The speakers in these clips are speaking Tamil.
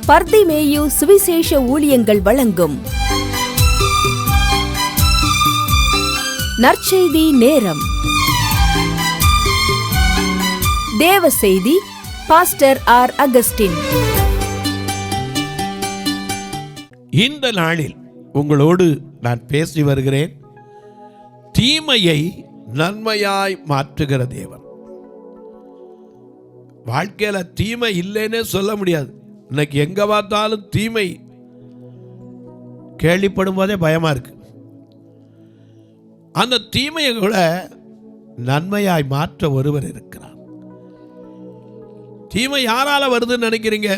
பர்திமேயு சுவிசேஷ ஊழியங்கள் வழங்கும் நற்செய்தி நேரம். தேவ செய்தி பாஸ்டர் ஆர். அகஸ்டின். இந்த நாளில் உங்களோடு நான் பேசி வருகிறேன். தீமையை நன்மையாய் மாற்றுகிற தேவன். வாழ்க்கையில தீமை இல்லைன்னே சொல்ல முடியாது. இன்னைக்கு எங்க பார்த்தாலும் தீமை கேள்விப்படும் போதே பயமா இருக்கு. அந்த தீமையை கூட நன்மையாய் மாற்ற ஒருவர் இருக்கிறார். தீமை யாரால வருதுன்னு நினைக்கிறீங்க?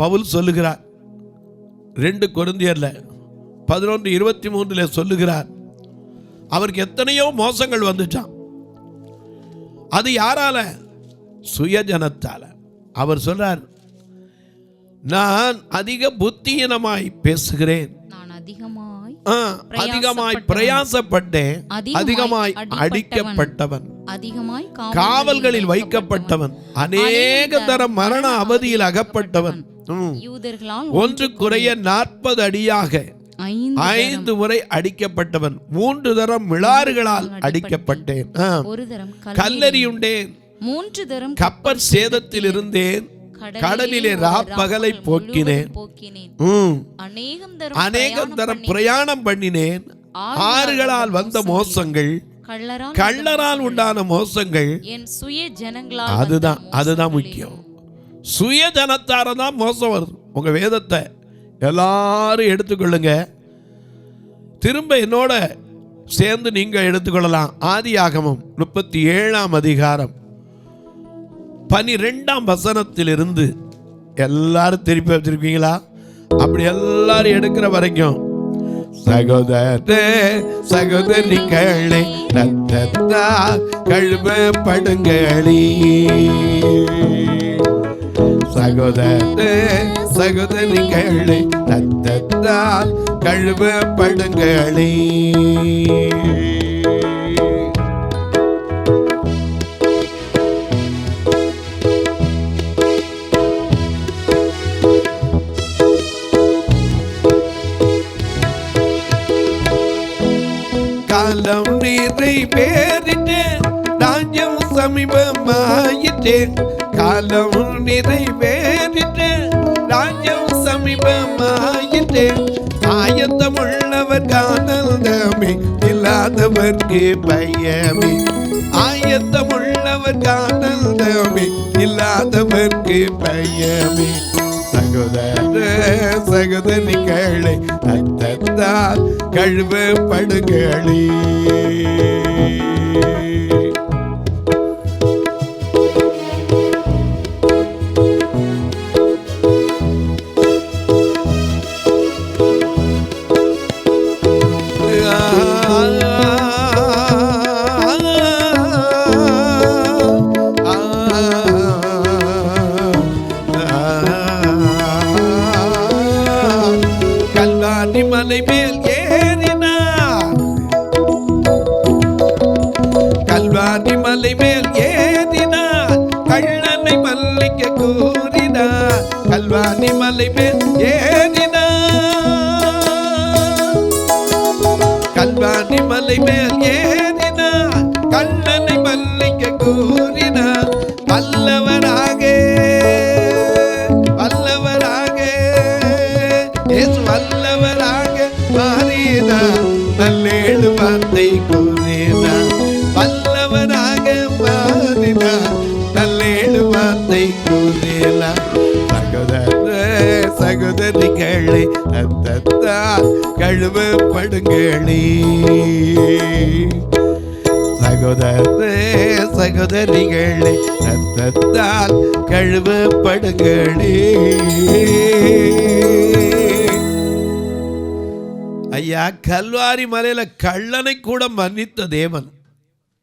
பவுல் சொல்லுகிறார் 2 கொரிந்தியர்ல 11:23 சொல்லுகிறார், அவருக்கு எத்தனையோ மோசங்கள் வந்துச்சான். அது யாரால? சுயஜனத்தால. அவர் சொல்றார், நான் அதிக புத்தியீனமாய் பேசுகிறேன், அதிகமாய் பிரயாசப்பட்டேன், அதிகமாய் அடிக்கப்பட்டவன், காவல்களில் வைக்கப்பட்டவன், அநேக தரம் மரண அவதியில் அகப்பட்டவன், ஒன்று குறைய 40 அடியாக 5 முறை அடிக்கப்பட்டவன், 3 தரம் மிளாறுகளால் அடிக்கப்பட்டேன், கல்லெறியுண்டேன், 3 தரம் கப்பற் சேதத்தில் இருந்தேன், கடலிலே ராப்பகலை போக்கினேன், அநேகம் தரம் பிரயாணம் பண்ணினேன், ஆறுகளால் வந்த மோசங்கள், கள்ளரால் உண்டான மோசங்கள். அதுதான் முக்கியம். சுய ஜனத்தாரதான் மோசம் வருது. உங்க வேதத்தை எல்லாரும் எடுத்துக்கொள்ளுங்க. திரும்ப என்னோட சேர்ந்து நீங்க எடுத்துக்கொள்ளலாம். ஆதியாகமம் 37ஆம் அதிகாரம் 12ஆம் வசனத்திலிருந்து எல்லாரும் திருப்பி வச்சிருக்கீங்களா? அப்படி எல்லாரும் எடுக்கிற வரைக்கும் சகோதரிகளே ரத்தத்தால் கழுவப்படுங்களே, சகோதரிகளே ரத்தத்தால் கழுவப்படுங்களே. காலம் நிறைவேறிட்டேன், ராஜ்யம் சமீபமாயிட்டேன், காலம் நிறைவேறிட்டேன், ராஜ்யம் சமீபமாயிட்டேன், ஆயத்தமுள்ளவர் காணல்தமே, இல்லாதவர்க்கு பயமே, ஆயத்தமுள்ளவர் காணல்தமே, இல்லாதவர்க்கு பயமே. சகோதரிகளே ரத்தத்தால் கழுவப்படுங்களே. மலை மேல் ஏறினார், கல்வாரி மலை மேல் ஏறினார், கள்ளனை மல்லிக்க கூறினார், கல்வாரி மலை மேல் ஏறினார், கல்வாரி மலை மேல் ஏறினார், கள்ளனை மல்லிக்க கூறினார், வல்லவராக வல்லவராக மாறினார், நல்லேழு வார்த்தை கூறினார், வல்லவராக மாறினார், நல்லேழு வார்த்தை கூறினார். சகோதரிகளே ரத்தத்தால் கழுவப்படுங்களே, சகோதரிகளே ரத்தத்தால் கழுவப்படுங்களே. ஐயா, கல்வாரி மலையில கள்ளனை கூட மன்னித்த தேவன்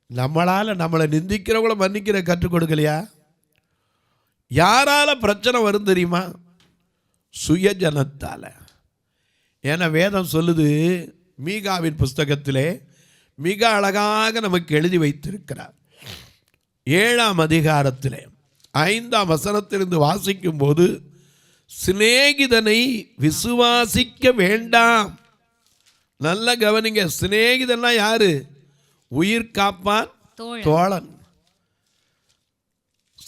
நம்மளால நம்மளை நிந்திக்கிறவங்கள மன்னிக்கிற கற்றுக் கொடுக்கலையா? யாரால பிரச்சனை வரும் தெரியுமா? சுயஜனத்தால. ஏன்னா வேதம் சொல்லுது, மீகாவின் புஸ்தகத்திலே மிக அழகாக நமக்கு எழுதி வைத்திருக்கிறார். 7ஆம் அதிகாரத்திலே 5ஆம் வசனத்திலிருந்து வாசிக்கும் போது, சிநேகிதனை விசுவாசிக்க வேண்டாம். நல்ல கவனிங்க, சிநேகிதன்னா யாரு? உயிர் காப்பான் தோழன்.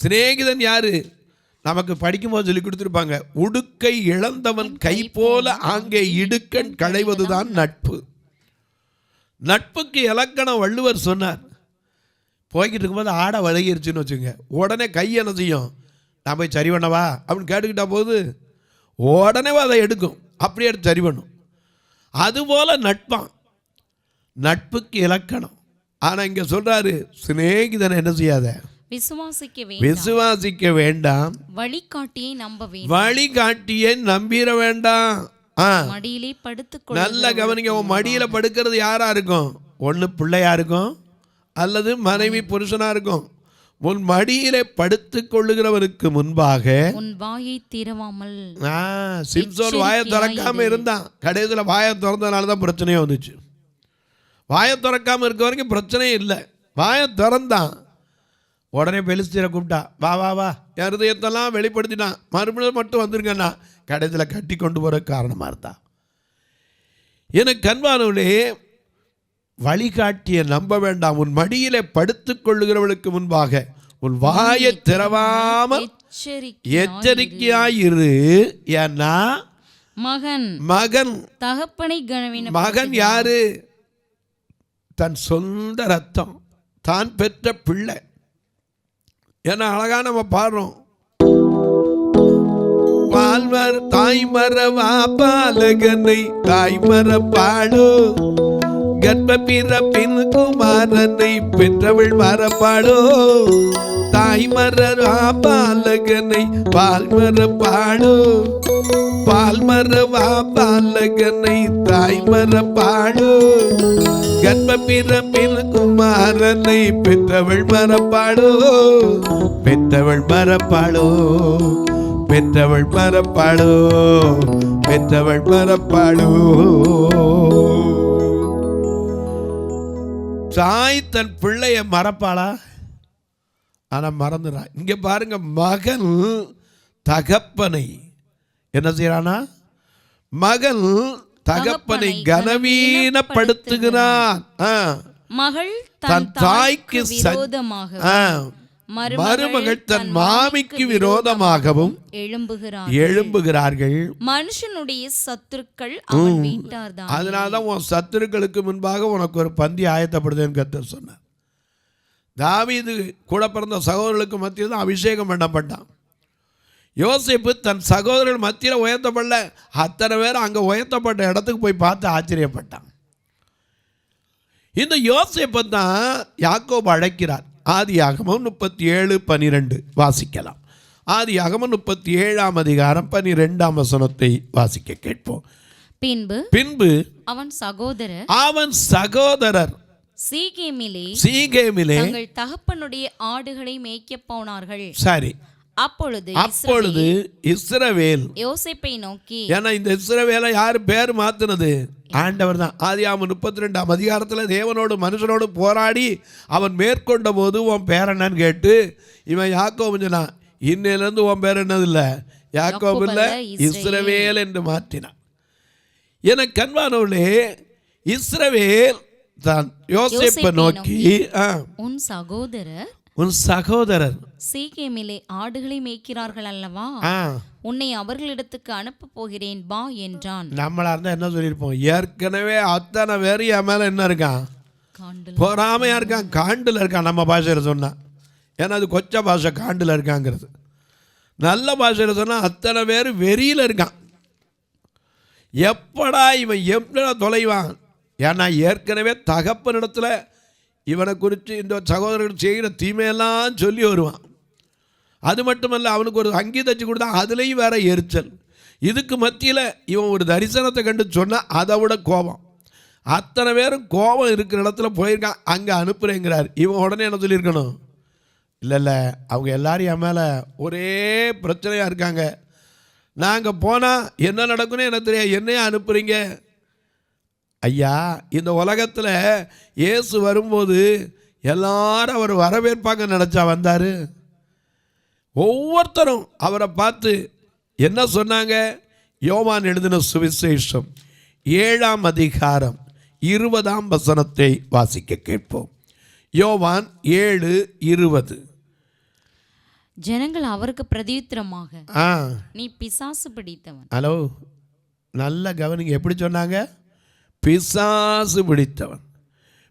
சிநேகிதன் யாரு? நமக்கு படிக்கும்போது சொல்லி கொடுத்துருப்பாங்க, உடுக்கை இழந்தவன் கை போல அங்கே இடுக்கண் களைவதுதான் நட்பு. நட்புக்கு இலக்கணம் வள்ளுவர் சொன்னார். போய்கிட்டு இருக்கும்போது ஆடை வழங்கிருச்சுன்னு வச்சுங்க, உடனே கை என்ன செய்யும்? நான் போய் சரி பண்ணவா அப்படின்னு கேட்டுக்கிட்டா போது உடனே அதை எடுக்கும், அப்படியே எடுத்து சரி பண்ணும். அதுபோல நட்பான், நட்புக்கு இலக்கணம். ஆனால் இங்கே சொல்றாரு, சிநேகிதனை என்ன செய்யாத, விசுவாசிக்க வேண்டாம், வழிகாட்டியை நம்பிட வேண்டாம். நல்ல கவனிங்க, உன் மடியில படுக்கிறது யாரா இருக்கும்? ஒன்று பிள்ளையா இருக்கும் அல்லது மனைவி புருஷனா இருக்கும். உன் மடியிலே படுத்துக் கொள்ளுகிறவருக்கு முன்பாக உன் வாயை திறவாமல். சிம்சோன் வாயை திறக்காம இருந்தான், கடைசியில் வாயை திறந்ததுனால தான் பிரச்சனையே வந்துச்சு. வாயை திறக்காம இருக்க வரைக்கும் பிரச்சனையே இல்லை. வாயை திறந்தான், உடனே பெலிஸ்தீனை கூப்பிட்டா, வா வா வா, என் இருதயத்தெல்லாம் வெளிப்படுத்தினான், மறுபடியும் மட்டும் வந்துருங்கண்ணா. கடைசியில் கட்டி கொண்டு போகிற காரணமாக இருந்தா. எனக்கு அன்பானவர்களே, வழிகாட்டிய நம்ப வேண்டாம். உன் மடியிலே படுத்துக் கொள்ளுகிறவளுக்கு முன்பாக உன் வாயை திறவாமல் எச்சரிக்கையாயிரு. ஏன்னா மகன் தகப்பனை மகன் யாரு? தன் சொந்த ரத்தம், தான் பெற்ற பிள்ளை. ஏன்னா அழகா நம்ம பாடுறோம், தாய்மர பாலகனை தாய்மர பாடு, கர்ப்ப பிறப்பின் குமாரனை பெற்றவள் மரப்பாடோ. தாய்மர பாலகனை பால்மர பாடு, பால்மர பாலகனை தாய்மர பாடு, கர்ப்ப பிறப்பின் குமாரனை பெற்றவள் மரப்பாடோ. பெற்றவள் மரப்பாடோ, பெற்றவள் மரப்பாடோ, பெற்றவள் மரப்பாடோ. தாய் தன் பிள்ளைய மறப்பாளா? ஆனால் மறந்துடா. இங்கே பாருங்க, மகன் தகப்பனை என்ன செய்யறானா? மகன் தகப்பனை கனவீனப்படுத்துகிறான். மகள் தன் தாய்க்கு மருமகள் தன் மாமிக்கு விரோதமாகவும் எழும்புகிறார்கள். மனுஷனுடைய சத்துருக்கள் அவன் வீட்டார்தான். அதனாலதான் உன் சத்துருக்களுக்கு முன்பாக உனக்கு ஒரு பந்தி ஆயத்தப்படுதுன்னு கர்த்தர் சொன்னார். தாவீது கூட பிறந்த சகோதரர்களுக்கு மத்தியில் தான் அபிஷேகம் பண்ணப்பட்டான். யோசேப்பு தன் சகோதரர்கள் மத்தியில் உயர்த்தப்படல, அத்தனை பேர் அங்கே உயர்த்தப்பட்ட இடத்துக்கு போய் பார்த்து ஆச்சரியப்பட்டான். இந்த யோசேப்பை தான் யாக்கோபு அழைக்கிறார். ஆதியாகமம் 37:12 வாசிக்கலாம். ஆதியாகமம் 37ஆம் அதிகாரம் 12ஆம் வசனத்தை வாசிக்க கேட்போம். பின்பு அவன் சகோதரர் சீகேமிலே தங்கள் தகப்பனுடைய ஆடுகளை மேய்க்க போனார்கள். சரி, அப்பொழுது இஸ்ரவேல் யோசேப்பை நோக்கி, ஏன்னா இந்த இஸ்ரவேலை யாரு பேர் மாத்தினது? ஆண்டவர் தான். ஆதியாகமம் 32ஆம் அதிகாரத்தில் தேவனோடு மனுஷனோடு போராடி அவன் மேற்கொண்ட போது உன் பேர் என்னன்னு கேட்டு இவன் யாக்கோபு சொன்னான், இன்னையிலேருந்து உன் பேர் என்னது இல்லை, யாக்கோபு இல்லை, இஸ்ரவேல் என்று மாற்றினான். என கண்பானவர்களே, இஸ்ரவேல் தான் யோசேப்பை நோக்கி, உன் சகோதரர் சீகேமிலே ஆடுகளை மேய்க்கிறார்கள் அல்லவா, உன்னை அவர்களிடத்துக்கு அனுப்ப போகிறேன் வா என்றான். நம்மளா இருந்தா என்ன சொல்லியிருப்போம்? ஏற்கனவே அத்தனை பேர் என் மேல என்ன இருக்கான்? பொறாமையா இருக்கான், காண்டில் இருக்கான். நம்ம பாஷையில் சொன்னா, ஏன்னா அது கொச்ச பாஷை, காண்டில் இருக்காங்கிறது. நல்ல பாஷையில் சொன்னா அத்தனை பேர் வெறியில் இருக்கான். எப்படா இவன் எப்படா தொலைவான்? ஏன்னா ஏற்கனவே தகப்பனிடத்துல இவனை குறித்து இந்த சகோதரர்கள் செய்கிற தீமையெல்லாம் சொல்லி வருவான். அது மட்டுமல்ல, அவனுக்கு ஒரு அங்கி தச்சு கொடுத்தா அதுலேயும் வேற எரிச்சல். இதுக்கு மத்தியில் இவன் ஒரு தரிசனத்தை கண்டு சொன்னால் அதை விட கோபம். அத்தனை பேரும் கோபம் இருக்கிற இடத்துல போயிருக்கான், அங்கே அனுப்புகிறேங்கிறார். இவன் உடனே என்ன சொல்லியிருக்கணும்? இல்லை, அவங்க எல்லாரும் என் மேலே ஒரே பிரச்சனையாக இருக்காங்க, நாங்கள் போனால் என்ன நடக்குன்னு எனக்கு தெரியாது, என்னையே அனுப்புகிறீங்க. ஐயா, இந்த உலகத்தில் இயேசு வரும்போது எல்லாரும் அவர் வரவேற்பாங்க நினச்சா வந்தார்? ஒவ்வொருத்தரும் அவரை பார்த்து என்ன சொன்னாங்க? யோவான் எழுதின சுவிசேஷம் 7ஆம் அதிகாரம் 20ஆம் வசனத்தை வாசிக்க கேட்போம். யோவான் 7:20. ஜனங்கள் அவருக்கு பிரதியுத்தரமாக, நீ பிசாசு பிடித்தவன். ஹலோ, நல்ல கவனிங்க. எப்படி சொன்னாங்க? பிசாசு பிடித்தவன்.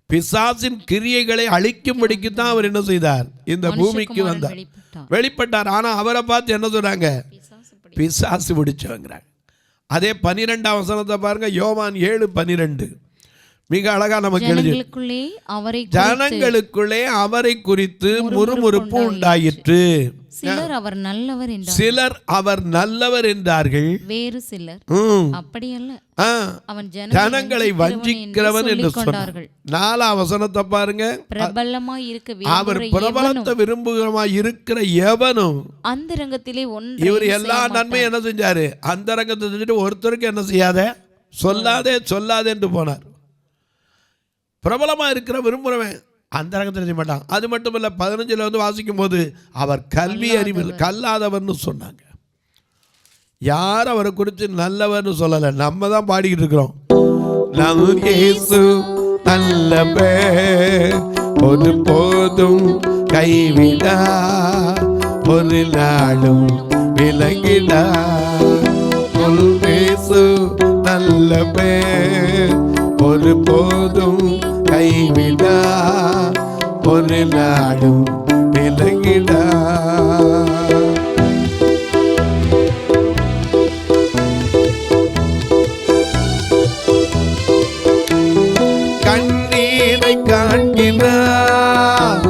பிசாசின் கிரியைகளை அழிக்கும்படிக்கு தான் அவர் என்ன செய்தார்? இந்த பூமிக்கு வந்தார், வெளிப்பட்டார். ஆனால் அவரை பார்த்து என்ன சொன்னாங்க? பிசாசு பிடிச்சவங்கிறாங்க. அதே 12ஆம் வசனத்தை பாருங்க, யோவான் 7:12. மிக அழகா நமக்கு எழுதி, ஜனங்களுக்குள்ளே அவரை குறித்து முறுமுறுப்பு உண்டாயிற்று. சிலர் அவர் நல்லவர் என்றார்கள், சிலர் அவர் நல்லவர் என்றார்கள், வேறு சிலர் அப்படியல்ல, அவன் ஜனங்களை வஞ்சிக்கிறவன் என்று சொன்னார்கள். 4ஆம் வசனத்தை பாருங்க, பிரபலமாய் இருக்க அவர் பிரபலத்தை விரும்புகிறமாய் இருக்கிற எவனும் அந்தரங்கத்திலே ஒன்று. இவர் எல்லா நன்மையும் என்ன செஞ்சாரு? அந்தரங்கத்தை செஞ்சுட்டு ஒருத்தருக்கு என்ன செய்யாத, சொல்லாதே சொல்லாதே என்று போனார். பிரபலமா இருக்கிற விரும்புகிறவன் அந்தரங்கத்தை செய்ய மாட்டான். அது மட்டும் இல்லை, 15 வந்து வாசிக்கும் போது அவர் கல்வி அறிவில் கல்லாதவர்னு சொன்னாங்க. யார் அவரை குறித்து நல்லவர்னு சொல்லலை, நம்ம தான் பாடிக்கிட்டு இருக்கிறோம். நம் இயேசு நல்லவர், ஒரு போதும் கைவிடா, ஒரு நாளும் விலகிடா. இயேசு நல்லவர், ஒரு போதும் கைவிடா, ஒரு நாளும் விலகிடா. கண்ணீரை காண்கிறார்,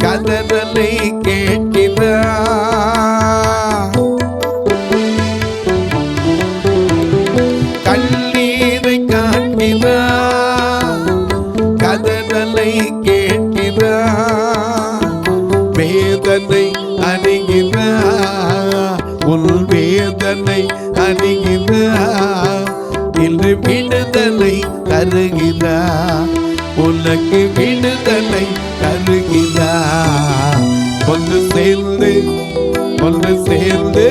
கதறலை கேட்கிறார். கண்ணீரை காண்கிறார், கதறலை கேட்கிறார். வேதனை அறிகிறார், உன் வேதனை அறிகிறார். இன்று விடுதலை தருகிறார், உனக்கு விடுதலை தருகிறார். ஒன்று சேர்ந்து ஒன்று சேர்ந்து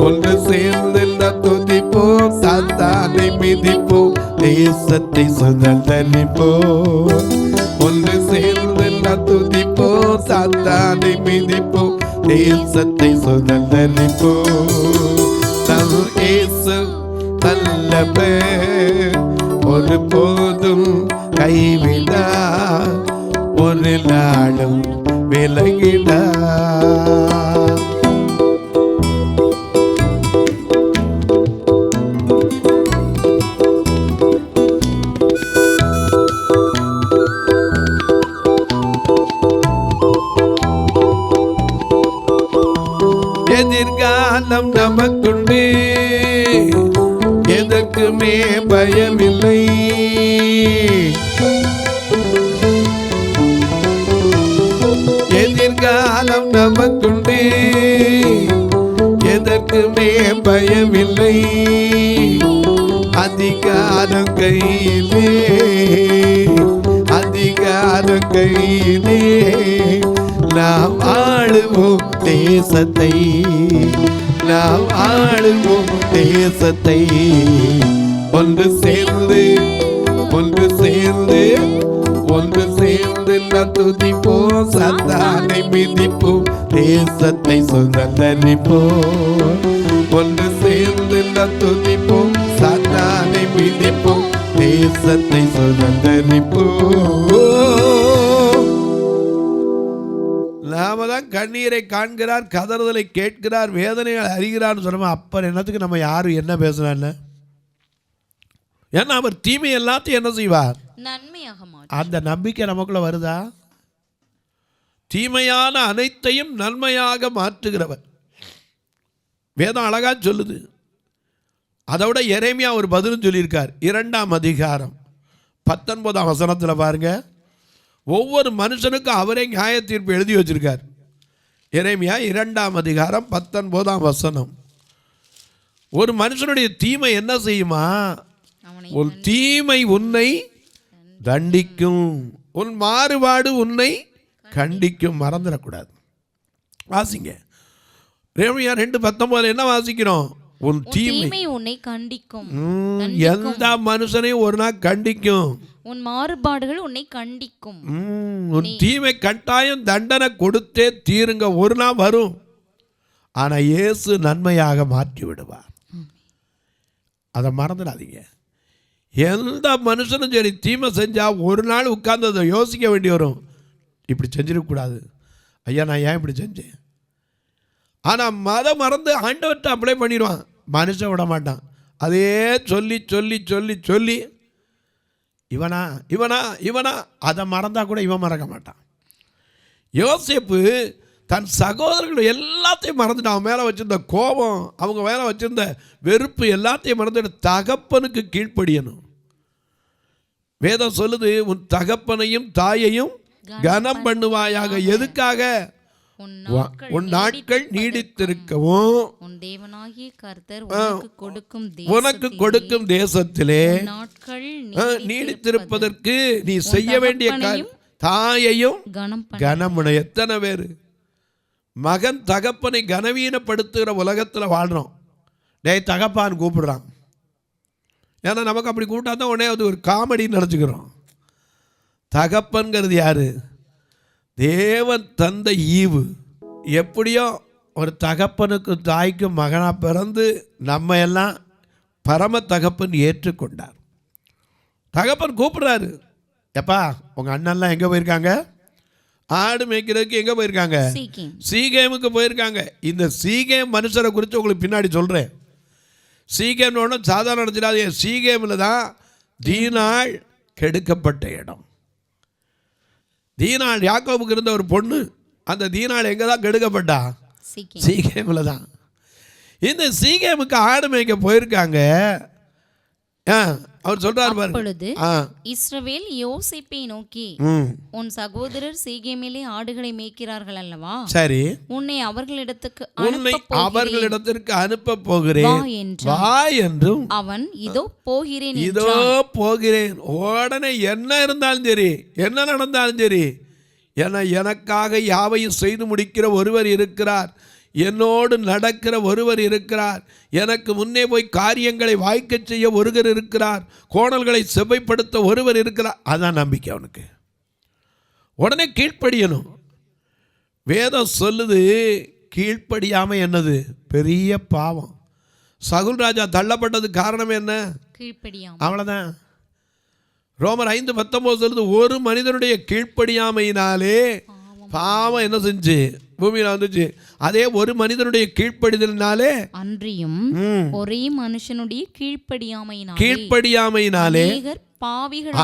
ஒன்று சேர்ந்து துதிப்போம், சாத்தானை மிதிப்போம், தேசத்தை சுதந்தரிப்போம். ஒன்று சேர்ந்து துதிப்போம், சாத்தானை மிதிப்போம், தேசத்தை சுதந்தரிப்போம். நம் இயேசு நல்லவர், ஒரு போதும் கைவிடா, ஒரு நாளும் விலகிடா. எதிர்காலம் நமக்குண்டு, எதற்குமே பயமில்லை. எதிர்காலம் நமக்குண்டு, எதற்குமே பயமில்லை. அதிகாரம் கையிலே, அதிகாரம் கையிலே, நாம் ஆளுவோம் தேசத்தை, நாம் ஆளுவோம் தேசத்தை. ஒன்று சேர்ந்து ஒன்று சேர்ந்து ஒன்று சேர்ந்து துதிப்போம், சாத்தானை மிதிப்போம், தேசத்தை சுதந்தரிப்போம். ஒன்று சேர்ந்து துதிப்போம், சாத்தானை மிதிப்போம், தேசத்தை சுதந்தரிப்போம். நாம தான் கண்ணீரை காண்கிறார், கதறுதலை கேட்கிறார், வேதனைகளை அறிகிறார்னு சொன்னோம். அப்போ என்னத்துக்கு நம்ம யாரும் என்ன பேசுறான்னு? ஏன்னா அவர் தீமை எல்லாத்தையும் என்ன செய்வார்? நன்மையாக. அந்த நம்பிக்கை நமக்குள்ள வருதா? தீமையான அனைத்தையும் நன்மையாக மாற்றுகிறவர். வேதம் அழகா சொல்லுது. அதோட எரேமியா ஒரு பதிலும் சொல்லியிருக்கார். 2ஆம் அதிகாரம் 19ஆம் வசனத்தில் பாருங்க, ஒவ்வொரு மனுஷனுக்கும் அவரே நியாய தீர்ப்பு எழுதி வச்சிருக்கார். எரேமியா 2ஆம் அதிகாரம் 19ஆம் வசனம். ஒரு மனுஷனுடைய தீமை என்ன செய்யுமா? ஒரு தீமை உன்னை தண்டிக்கும், உன் மாறுபாடு உன்னை கண்டிக்கும். மறந்துடக்கூடாது. வாசிங்க. எரேமியா 2:19 என்ன வாசிக்கிறோம்? உன் தீமை உன்னை கண்டிக்கும். எந்த மனுஷனையும் ஒரு நாள் கண்டிக்கும். உன் மாறுபாடுகள் உன்னை கண்டிக்கும். உன் தீமை கட்டாயம் தண்டனை கொடுத்தே தீருங்க, ஒரு நாள் வரும். ஆனா இயேசு நன்மையாக மாற்றி விடுவார். அதை மறந்துடாதீங்க. எந்த மனுஷனும் சரி தீமை செஞ்சா ஒரு நாள் உட்கார்ந்து அதை யோசிக்க வேண்டி வரும். இப்படி செஞ்சிடக்கூடாது, ஐயா நான் ஏன் இப்படி செஞ்சேன். ஆனால் மறந்து ஆண்டவர்கிட்ட அப்ளை பண்ணிடுவான், மனுஷன் விட மாட்டான். அதே சொல்லி சொல்லி சொல்லி சொல்லி இவனா இவனா இவனா அதை மறந்தா கூட இவன் மறக்க மாட்டான். யோசேப்பு தன் சகோதரர்கள் எல்லாத்தையும் மறந்துட்டு அவன் மேலே வச்சிருந்த கோபம், அவங்க மேலே வச்சிருந்த வெறுப்பு எல்லாத்தையும் மறந்துட்டு தகப்பனுக்கு கீழ்ப்படியணும். வேதம் சொல்லுது, உன் தகப்பனையும் தாயையும் கனம் பண்ணுவாயாக. எதுக்காக? உன் நாட்கள் நீடித்திருக்கவும் உன் தேவனாகிய கர்த்தர் உனக்கு கொடுக்கும் தேசத்திலே நீடித்திருப்பதற்கு நீ செய்ய வேண்டிய தாயையும் கனம். எத்தனை பேர் மகன் தகப்பனை கனவீனப்படுத்துகிற உலகத்தில் வாழ்றோம். டேய் தகப்பான்னு கூப்பிடுறான். ஏன்னா நமக்கு அப்படி கூப்பிட்டா தான் உடனே அது ஒரு காமெடின்னு நினச்சிக்கிறோம். தகப்பன்கிறது யாரு? தேவன் தந்த ஈவு. எப்படியோ ஒரு தகப்பனுக்கு தாய்க்கும் மகனாக பிறந்து நம்ம எல்லாம் பரம தகப்பன் ஏற்றுக்கொண்டார். தகப்பன் கூப்பிடுறாரு, எப்பா உங்கள் அண்ணன்லாம் எங்கே போயிருக்காங்க? ஆடு மேய்க்கிறதுக்கு எங்கே போயிருக்காங்க? சீகேமுக்கு போயிருக்காங்க. இந்த சீகேம் மனுஷரை குறித்து உங்களுக்கு பின்னாடி சொல்கிறேன். சீகேம்னு ஒன்றும் சாதாரண நினச்சிடாதே. சீகேமில் தான் தீனாள் கெடுக்கப்பட்ட இடம். தீனாள் யாக்கோபுக்கு இருந்த ஒரு பொண்ணு. அந்த தீனாள் எங்கே தான் கெடுக்கப்பட்டா? சீகேமில் தான். இந்த சீகேமுக்கு ஆடு மேய்க்க போயிருக்காங்க. அவர் சொல்றார் பாருங்க, இஸ்ரவேல் யோசேப்பை நோக்கி, உன் சகோதரர் சீகேமிலே ஆடுகளை மேய்க்கிறார்கள் அல்லவா? சரி, உன்னை அவர்களிடத்துக்கு அனுப்ப போகிறேன் வா என்றும் அவன் இதோ போகிறேன் போகிறேன். உடனே என்ன இருந்தாலும் சரி, என்ன நடந்தாலும் சரி, எனக்காக யாவையும் செய்து முடிக்கிற ஒருவர் இருக்கிறார், என்னோடு நடக்கிற ஒருவர் இருக்கிறார், எனக்கு முன்னே போய் காரியங்களை வாய்க்க செய்ய ஒருவர் இருக்கிறார், கோணல்களை செவ்வைப்படுத்த ஒருவர் இருக்கிறார். அதான் நம்பிக்கை அவனுக்கு. உடனே கீழ்ப்படியணும். வேதம் சொல்லுது, கீழ்ப்படியாம என்னது பெரிய பாவம். சகுல் ராஜா தள்ளப்பட்டது காரணம் என்ன? கீழ்ப்படியாமை. அவ்வளவுதான். ரோமர் 5:19 சொல்லுது, ஒரு மனிதனுடைய கீழ்ப்படியாமையினாலே பாவம் என்ன செஞ்சு பூமியில வந்துச்சு. அதே ஒரு மனிதனுடைய கீழ்ப்படிதலினாலே அன்றியும் ஒரே மனுஷனுடைய கீழ்ப்படியாமையினாலே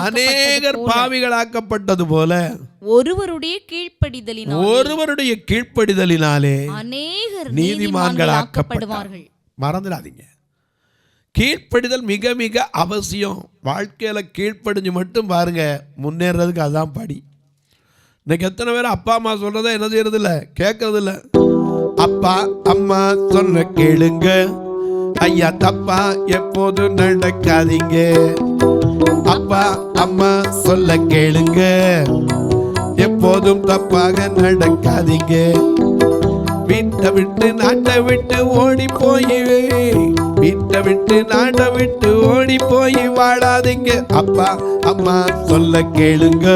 அநேகர் பாவிகளாக்கப்பட்டது போல ஒருவருடைய கீழ்ப்படிதலினாலே அநேகர் நீதிமான்களாக்கப்படுவார்கள். மறந்துடாதீங்க, கீழ்ப்படிதல் மிக மிக அவசியம். வாழ்க்கையில கீழ்ப்படிஞ்சு மட்டும் பாருங்க, முன்னேறதுக்கு அதான் படி. இன்னைக்கு எத்தனை பேர் அப்பா அம்மா சொல்றதை என்ன செய்யறது இல்லை, கேட்கறது இல்லை. அப்பா அம்மா சொன்ன கேளுங்க, ஐயா தப்பா எப்போதும் நடக்காதீங்க. அப்பா அம்மா சொல்ல கேளுங்க, எப்போதும் தப்பாக நடக்காதீங்க. வீட்டை விட்டு நாட்டை விட்டு ஓடி போய், வீட்டை விட்டு நாட்டை விட்டு ஓடி போய் வாழாதீங்க. அப்பா அம்மா சொல்ல கேளுங்க,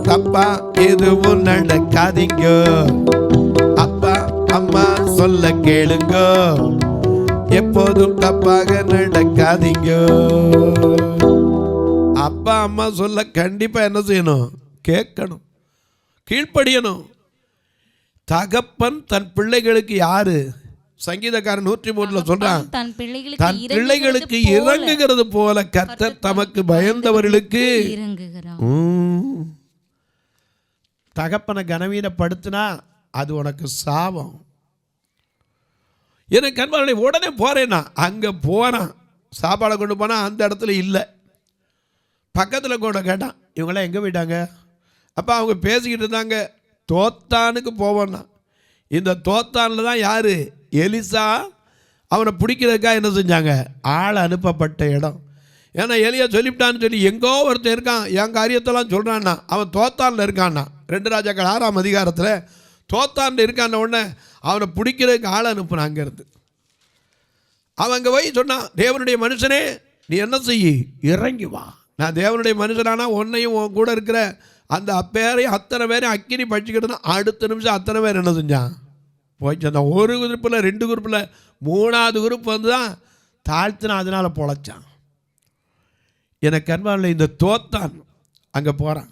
தப்பா எதுவும் நடக்காதீங்க. அப்பா அம்மா சொல்ல கேளுங்க, எப்போதும் தப்பாக நடக்காதீங்க. அப்பா அம்மா சொல்ல கண்டிப்பா என்ன செய்யணும்? கேட்கணும், கீழ்ப்படியணும். தகப்பன் தன் பிள்ளைகளுக்கு யாரு? சங்கீதக்காரன் 103 சொல்றான், தன் பிள்ளைகளுக்கு இறங்குகிறது போல கர்த்தர் தமக்கு பயந்தவர்களுக்கு இறங்குகிறார். தகப்பனை கனவீனப்படுத்தினா அது உனக்கு சாபம். எனக்கு அன்பாளே உடனே போறேன்னா அங்கே போகிறான், சாப்பாடை கொண்டு போனால் அந்த இடத்துல இல்லை. பக்கத்தில் கூட கேட்டான், இவங்களாம் எங்கே போயிட்டாங்க? அப்போ அவங்க பேசிக்கிட்டு இருந்தாங்க, தோத்தானுக்கு போவோன்னா. இந்த தோத்தானில் தான் யார்? எலிசா அவனை பிடிக்கிறதுக்காக என்ன செஞ்சாங்க? ஆள் அனுப்பப்பட்ட இடம். ஏன்னா எலியா சொல்லிவிட்டான்னு சொல்லி எங்கோ ஒருத்தன் இருக்கான், என் காரியத்தெல்லாம் சொல்கிறான்னா, அவன் தோத்தானில் இருக்கான்னா. 2 ராஜாக்கள் 6ஆம் அதிகாரத்தில் தோத்தானில் இருக்கான உடனே அவனை பிடிக்கிறதுக்கு ஆள் அனுப்புனான் அங்கேருந்து. அவன் அங்கே போய் சொன்னான், தேவனுடைய மனுஷனே நீ என்ன செய்ய, இறங்கி வா. நான் தேவனுடைய மனுஷனானா உன்னையும் உன் கூட இருக்கிற அந்த அப்பேரையும் அத்தனை பேரையும் அக்கினி பட்சிக்கிட்டு. அடுத்த நிமிஷம் அத்தனை பேர் என்ன செஞ்சான், போய் சேர்ந்தான். ஒரு குரூப்பில் 2 குரூப்பில் 3வது குரூப் வந்து தான் தாழ்த்தினான், அதனால் பொழைச்சான். எனக்கு அன்பானில் இந்த தோத்தான் அங்கே போகிறான்.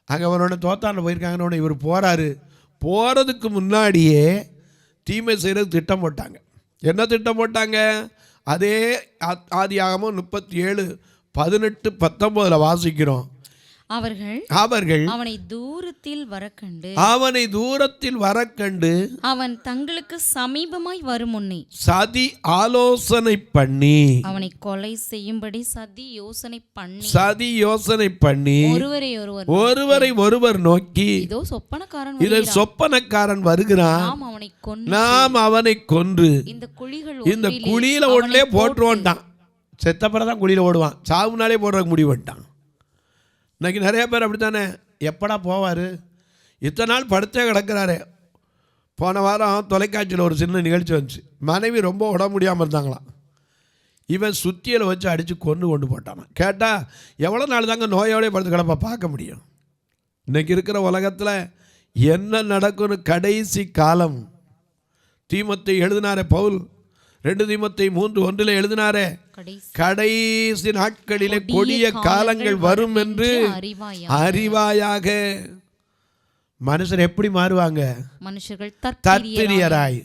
அங்கே அவனோட தோத்தானில் போயிருக்காங்கன்னு இவர் போகிறாரு. போகிறதுக்கு முன்னாடியே தீமை செய்கிறது திட்டம் போட்டாங்க. என்ன திட்டம் போட்டாங்க? அதே ஆதியாகமம் 37:18-19 வாசிக்கிறோம். அவர்கள் அவனை தூரத்தில் வரக்கண்டு அவன் தங்களுக்கு சமீபமாய் வரும் முன்னே சதி ஆலோசனை பண்ணி அவனை கொலை செய்யும்படி சதி யோசனை பண்ணி ஒருவரை ஒருவர் நோக்கி இதோ சொப்பனக்காரன் வருகிறான், நாம் அவனை கொன்று இந்த குழியில உள்ளே போட்டுருவான்ட்டான். செத்தப்பறதான் குழியில ஓடுவான், சாவுனாலே போடுறதுக்கு முடிவு பண்ணிட்டான். இன்றைக்கி நிறைய பேர் அப்படி தானே, எப்படா போவார், இத்தனை நாள் படுத்தே கிடக்கிறாரு. போன வாரம் தொலைக்காட்சியில் ஒரு சின்ன நிகழ்ச்சி வந்துச்சு. மனைவி ரொம்ப உடம்பு முடியாமல் இருந்தாங்களாம். இவன் சுத்தியில் வச்சு அடித்து கொண்டு போட்டானான். கேட்டால் எவ்வளோ நாள் தாங்க நோயோடய படுத்து கிடப்பா பார்க்க முடியும். இன்றைக்கி இருக்கிற உலகத்தில் என்ன நடக்கும்னு கடைசி காலம். தீமோத்தேயு எழுதினாரே பவுல், 2 தீமோத்தேயு 3:1 எழுதினாரே, கடைசி நாட்களிலே கொடிய காலங்கள் வரும் என்று அறிவாயாக. மனுஷர் எப்படி மாறுவாங்க? மனுஷர்கள் தற்பிரியராய்,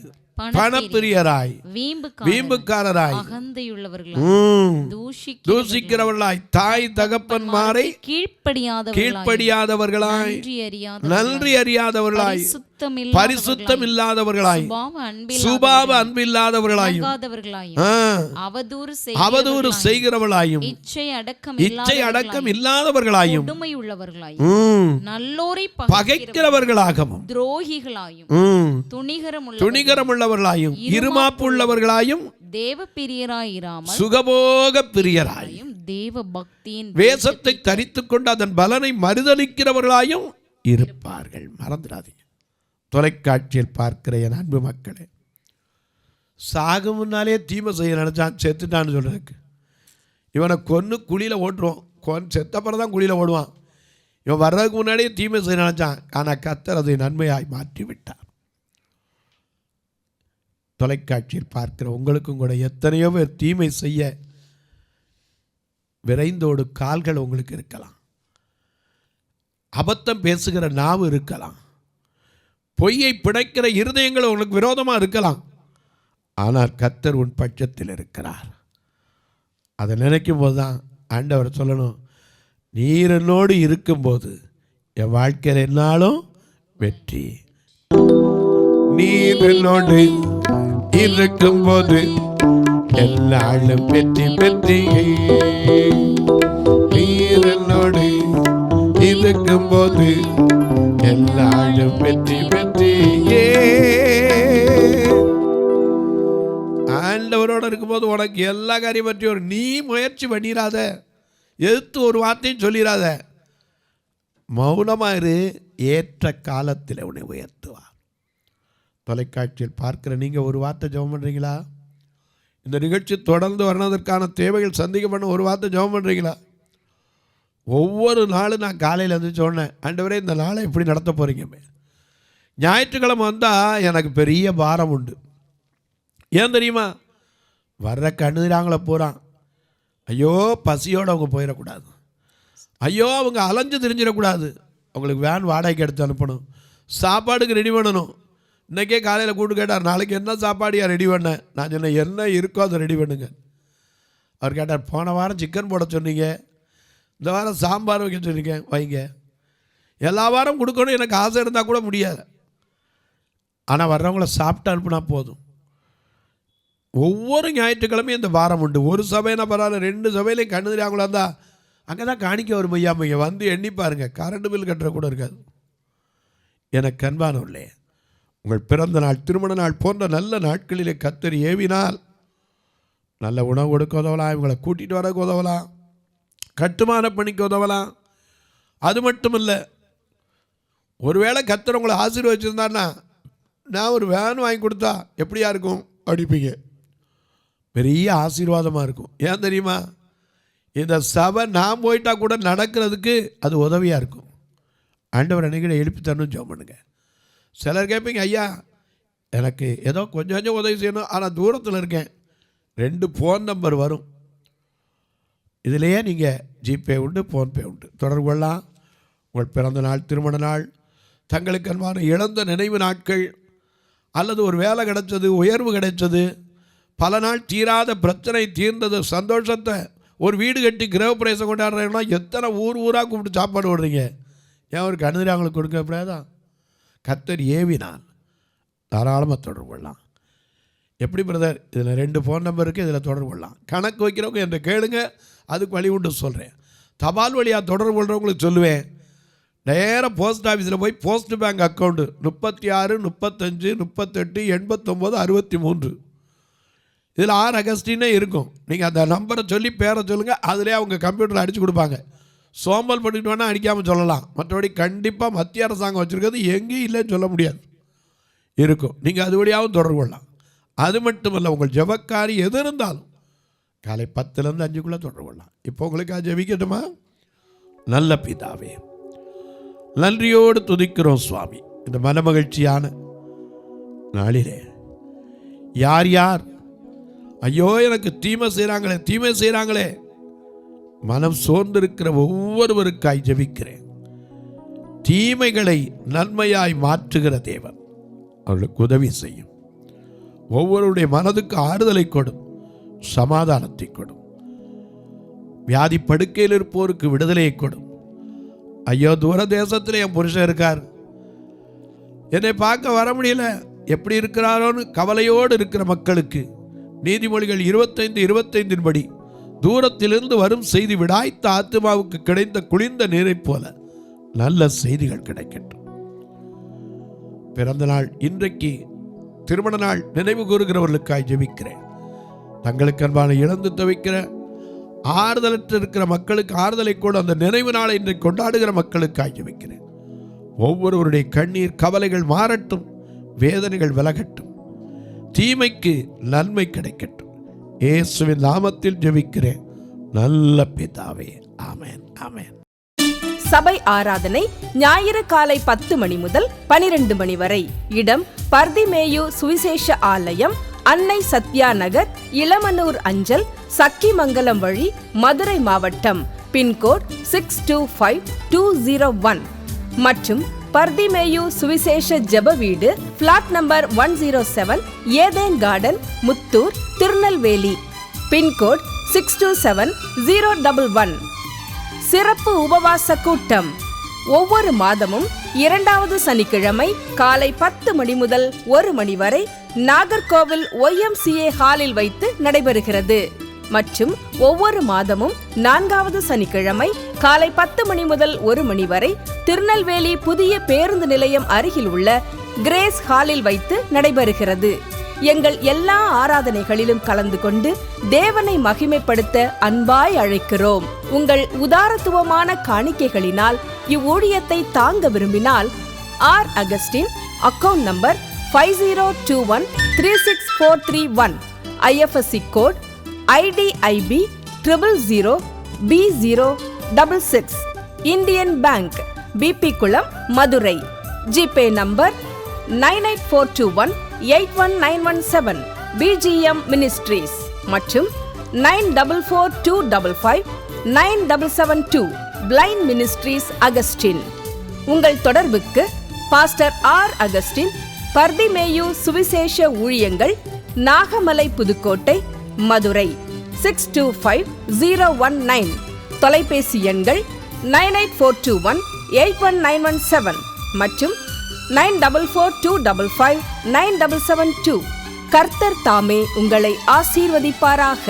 பணப்பிரியராய், வீம்புக்காரராய், தூஷிக்கிறவர்களாய், தாய் தகப்பன்மாரை கீழ்ப்படியாதவர்களாய், நன்றி அறியாதவர்களாய், பரிசுத்தம் இல்லாதவர்களாய், சுபாவ அன்பு இல்லாதவர்களாயும், அவதூறு செய்கிறவர்களாயும், இச்சை அடக்கம் இல்லாதவர்களாயும், பகைக்கிறவர்களாகவும், துரோகிகளாயும், துணிகரமுள்ளவர்களாயும், இருமாப்புள்ளவர்களாயும், தேவ பிரியராயிராமல் சுகபோக பிரியராயும், தேவ பக்தியின் வேஷத்தை தரித்துக் கொண்டு அதன் பலனை மறுதலிக்கிறவர்களாயும் இருப்பார்கள். மறந்துடாதீங்க. தொலைக்காட்சியில் பார்க்கிற என் அன்பு மக்களே, சாகு முன்னாலே தீமை செய்ய நினைச்சான், செத்துட்டான்னு சொல்றதுக்கு. இவனை கொன்று குழியில் ஓட்டுருவோம், செத்தப்பறம் தான் குழியில் ஓடுவான். இவன் வர்றதுக்கு முன்னாடியே தீமை செய்ய நினைச்சான். ஆனால் கர்த்தர் அதை நன்மையாய் மாற்றி விட்டார். தொலைக்காட்சியில் பார்க்கிற உங்களுக்கும் கூட எத்தனையோ பேர் தீமை செய்ய விரைந்தோடு கால்கள் உங்களுக்கு இருக்கலாம், அபத்தம் பேசுகிற நாவு இருக்கலாம், பொய்யை பிடைக்கிற இருதயங்கள் உங்களுக்கு விரோதமாக இருக்கலாம். ஆனால் கர்த்தர் உன் பட்சத்தில் இருக்கிறார். அதை நினைக்கும் போது தான் ஆண்டவர் சொல்லணும், நீர் என்னோடு இருக்கும்போது என் வாழ்க்கையில் என்னாலும் வெற்றி. நீர் என்னோடு இருக்கும்போது எல்லாரும் வெற்றி பெற்றி. நீர் என்னோடு இருக்கும்போது எல்லாரும் வெற்றி பெற்றி. ஆண்டவரோட இருக்கும்போது உனக்கு எல்லா காரியம் பற்றி நீ முயற்சி பண்ணிடாத, எதிர்த்து ஒரு வார்த்தையும் சொல்லிடாத, மௌனமாக இரு. ஏற்ற காலத்தில் உன்னை உயர்த்துவார். தொலைக்காட்சியில் பார்க்கிற நீங்கள் ஒரு வார்த்தை ஜெபம் பண்ணுறீங்களா? இந்த நிகழ்ச்சி தொடர்ந்து வர்றதற்கான தேவைகள் சந்திக்கப்பட ஒரு வார்த்தை ஜெபம் பண்ணுறீங்களா? ஒவ்வொரு நாளும் நான் காலையில் வந்து சொன்னேன், ஆண்டவரே இந்த நாளை எப்படி நடத்த போகிறீங்க? ஞாயிற்றுக்கிழமை வந்தால் எனக்கு பெரிய பாரம் உண்டு. ஏன் தெரியுமா? வர்ற கண்ணுறாங்கள போகிறான். ஐயோ பசியோடு அவங்க போயிடக்கூடாது, ஐயோ அவங்க அலைஞ்சு திரிஞ்சிடக்கூடாது, அவங்களுக்கு வேன் வாடகைக்கு எடுத்து அனுப்பணும், சாப்பாடுக்கு ரெடி பண்ணணும். இன்றைக்கே காலையில் கூப்பிட்டு கேட்டார், நாளைக்கு என்ன சாப்பாடியா ரெடி பண்ண? நான் சொன்னேன், என்ன இருக்கோ அதை ரெடி பண்ணுங்க. அவர் கேட்டார், போன வாரம் சிக்கன் போட சொன்னீங்க, இந்த வாரம் சாம்பார் வைக்க சொன்னீங்க, வைங்க. எல்லா வாரம் கொடுக்கணும் எனக்கு ஆசை இருந்தால் கூட முடியாது. ஆனால் வர்றவங்கள சாப்பிட்டு அனுப்புனா போதும். ஒவ்வொரு ஞாயிற்றுக்கிழமையும் இந்த வாரம் உண்டு. ஒரு சபைனா பரவாயில்ல, 2 சபையிலையும் கண்ணு தெரியாங்களா இருந்தால் அங்கே தான் காணிக்க வரும். ஐயா வந்து எண்ணி பாருங்கள், கரண்ட் பில் கட்டுற கூட இருக்காது. எனக்கு அன்பானவர்களே, உங்கள் பிறந்த நாள், திருமண நாள் போன்ற நல்ல நாட்களிலே கர்த்தர் ஏவினால் நல்ல உணவு கொடுக்க உதவலாம், இவங்களை கூட்டிகிட்டு வரக்கு உதவலாம், கட்டுமான பணிக்கு உதவலாம். அது மட்டும் இல்லை, ஒருவேளை கர்த்தர் உங்களை ஆசீர்வதிச்சிருந்தான்னா நான் ஒரு வேன் வாங்கி கொடுத்தா எப்படியா இருக்கும் அப்படிப்பீங்க. பெரிய ஆசீர்வாதமாக இருக்கும். ஏன் தெரியுமா? இந்த சபை நான் போயிட்டா கூட நடக்கிறதுக்கு அது உதவியாக இருக்கும். ஆண்டவர் அன்றைக்கி எழுப்பி தரணும், ஜெபம் பண்ணுங்க. சிலர் கேட்பீங்க, ஐயா எனக்கு ஏதோ கொஞ்சம் கொஞ்சம் உதவி செய்யணும், ஆனால் தூரத்தில் இருக்கேன். 2 ஃபோன் நம்பர் வரும். இதிலேயே நீங்கள் ஜிபே உண்டு, ஃபோன்பே உண்டு, தொடர்பு கொள்ளலாம். உங்கள் பிறந்த நாள், திருமண நாள், தங்களுக்கு அன்பான இழந்த நினைவு நாட்கள், அல்லது ஒரு வேலை கிடைச்சது, உயர்வு கிடைச்சது, பல நாள் தீராத பிரச்சனை தீர்ந்தது, சந்தோஷத்தை, ஒரு வீடு கட்டி கிரகப்பிரவேசம் கொண்டாடுறீங்கன்னா எத்தனை ஊராக கூப்பிட்டு சாப்பாடு விடுறீங்க. ஏன் ஒரு கணுதிரி அவங்களுக்கு கொடுக்க அப்படியாதான்? கர்த்தர் ஏவினான். தாராளமாக தொடர்பு கொள்ளலாம். எப்படி பிரதர்? இதில் 2 ஃபோன் நம்பர் இருக்குது, இதில் தொடர்பு கொள்ளலாம். கணக்கு வைக்கிறவங்க என்று கேளுங்க, அதுக்கு வழி உண்டு சொல்கிறேன். தபால் வழியாக தொடர்பு கொள்கிறவங்களுக்கு சொல்லுவேன், நேராக போஸ்ட் ஆஃபீஸில் போய் போஸ்ட் பேங்க் அக்கௌண்ட்டு 36 35 38 89 63 இதில் ஆர் அகஸ்டினே இருக்கும். நீங்கள் அந்த நம்பரை சொல்லி பேரை சொல்லுங்கள், அதிலே அவங்க கம்ப்யூட்டரில் அடித்து கொடுப்பாங்க. சோம்பல் பண்ணிட்டு வேணால் அடிக்காமல் சொல்லலாம். மற்றபடி கண்டிப்பாக மத்திய அரசாங்கம் வச்சுருக்கிறது எங்கேயும் இல்லைன்னு சொல்ல முடியாது, இருக்கும். நீங்கள் அது வழியாகவும் தொடர்பு கொள்ளலாம். அது மட்டுமல்ல, உங்கள் ஜெபக்காரி எது இருந்தாலும் காலை 10லேருந்து 5க்குள்ளே தொடர்பு கொள்ளலாம். இப்போ உங்களுக்கு ஜெபிக்கட்டுமா? நல்ல பிதாவே, நன்றியோடு துதிக்கிறோம் சுவாமி. இந்த மனமகிழ்ச்சியான நாளிலே யார் யார் ஐயோ எனக்கு தீமை செய்கிறாங்களே மனம் சோர்ந்திருக்கிற ஒவ்வொருவருக்காய் ஜெபிக்கிறேன். தீமைகளை நன்மையாய் மாற்றுகிற தேவன் அவர்களுக்கு உதவி செய்யும். ஒவ்வொருடைய மனதுக்கு ஆறுதலை கொடும், சமாதானத்தை கொடும். வியாதி படுக்கையில் இருப்போருக்கு விடுதலையை கொடும். ஐயோ தூர தேசத்தில் என் புருஷன் இருக்கார், என்னை பார்க்க வர முடியல, எப்படி இருக்கிறாரோன்னு கவலையோடு இருக்கிற மக்களுக்கு நீதிமொழிகள் 25:25 படி தூரத்திலிருந்து வரும் செய்தி விடாய்த்த ஆத்மாவுக்கு கிடைத்த குளிர்ந்த நீரைப் போல நல்ல செய்திகள் கிடைக்கட்டும். பிறந்த நாள், இன்றைக்கு திருமண நாள் நினைவு கூறுகிறவர்களுக்காய் ஜெபிக்கிறேன். தங்களுக்கு அன்பான இழந்து தவிக்கிற ஆறுதலற்று இருக்கிற மக்களுக்கு ஆறுதலை கூட அந்த நினைவு நாளை இன்றைக்கு கொண்டாடுகிற மக்களுக்காய் ஜெபிக்கிறேன். ஒவ்வொருவருடைய கண்ணீர் கவலைகள் மாறட்டும், வேதனைகள் விலகட்டும், தீமைக்கு நன்மை கிடைக்கட்டும். இயேசுவின் நாமத்தில் ஜெபிக்கிறேன் நல்ல பிதாவே, ஆமென், ஆமென். சபை ஆராதனை ஞாயிறு காலை 10 மணி முதல் 12 மணி வரை. இடம் பர்திமேயு சுவிசேஷ ஆலயம், அன்னை சத்யா நகர், இளமனூர் அஞ்சல், சக்கிமங்கலம் வழி, மதுரை மாவட்டம். பின்கோட் 625201 மற்றும் பர்திமேயு சுவிசேஷ ஜெப வீடு, flat number 107, Eden garden, Muthur, Tirunelveli. Pincode 627011. சிறப்பு உபவாச கூட்டம் ஒவ்வொரு மாதமும் 2வது சனிக்கிழமை காலை 10 மணி முதல் 1 மணி வரை நாகர்கோவில் YMCA ஹாலில் வைத்து நடைபெறுகிறது. மற்றும் ஒவ்வொரு மாதமும் 4வது சனிக்கிழமை காலை 10 மணி முதல் 1 மணி வரை திருநெல்வேலி புதிய பேருந்து நிலையம் அருகில் உள்ள கிரேஸ் ஹாலில் வைத்து நடைபெறுகிறது. எங்கள் எல்லா ஆராதனைகளிலும் கலந்து கொண்டு தேவனை மகிமைப்படுத்த அன்பாய் அழைக்கிறோம். உங்கள் உதாரத்துவமான காணிக்கைகளினால் இவ்வூழியத்தை தாங்க விரும்பினால் R Augustin, account number 5021364331, IFSC code IDIB 000B066, Indian bank, BP Kulam, Madurai. GPay number 9842181917, BGM ministries மற்றும் 9442559772, பிளைண்ட் மினிஸ்ட்ரீஸ் அகஸ்டின். உங்கள் தொடர்புக்கு பாஸ்டர் ஆர் அகஸ்டின், பர்திமேயு சுவிசேஷ ஊழியங்கள், நாகமலை, புதுக்கோட்டை, மதுரை 625019. தொலைபேசி எண்கள் 9842181917 மற்றும் 9442559772. கர்த்தர் தாமே உங்களை ஆசீர்வதிப்பாராக.